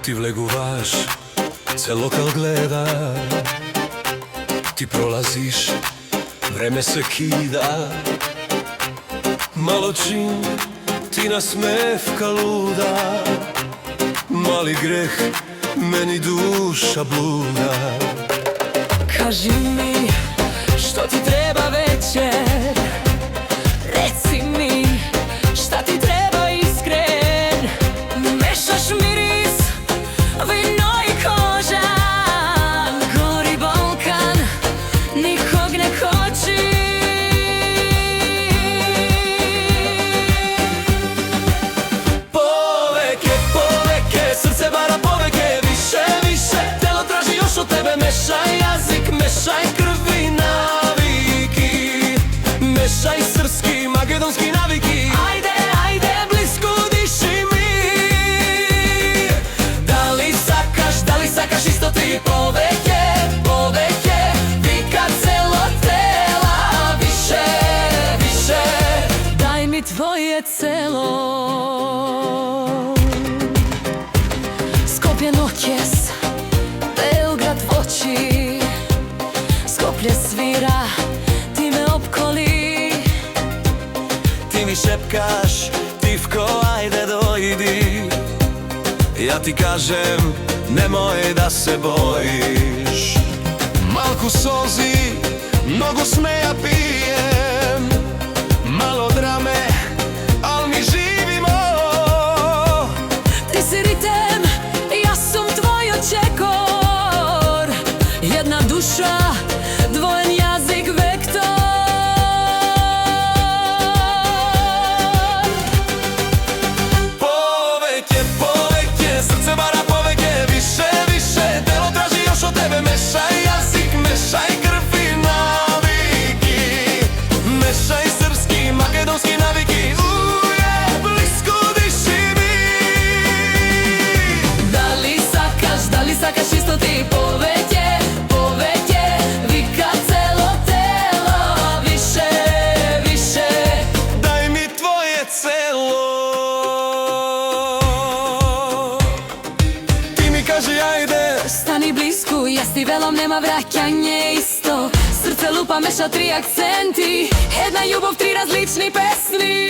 Ti vleguvaš, cel lokal gleda. Ti prolaziš, vreme se kida. Malo čim ti nasmevka luda, mali greh, meni duša bluda. Kaži mi, što ti treba večer? Reci mi, šta ti treba iskren? Mešaš miris, vino i koža. Gori Balkan, nikog ne koči. Poveke, poveke, srce bara poveke. Više, više, telo traži još od tebe. Mešaj jazik, mešaj krvi, naviki. Mešaj srpski, makedonski naviki. Ajde, ajde, blisko diši mi. Da li sakaš isto ti? Poveke, poveke, vika celo tela. Više, više. Daj mi tvoje celo. Skopje noćes, Beograd voći. Skoplje svira, ti me opkoli. Ti mi šepkaš, Tivko, ajde dojdi. Ja ti kažem, nemoj da se bojiš. Malku sozi, mnogo smeja pijem. Malo drame, al mi živimo. Ti si ritem, ja sam tvoj očekor. Jedna duša, dvojen jazik, vektor. Poveke, poveke, srce bara poveke. Više, više, telo traži još od tebe. Mešaj jazik, mešaj krvi, naviki. Mešaj srpski, makedonski naviki. Uje, blisko diši mi. Da li sakaš isto ti? Poveke, poveke, vika celo telo. Više, više. Daj mi tvoje celo. Ti mi kaži ajde. Stani blisku, ja s ti velom nema vraćanje isto. Srce lupa, meša tri akcenti. Jedna ljubav, tri različni pesni.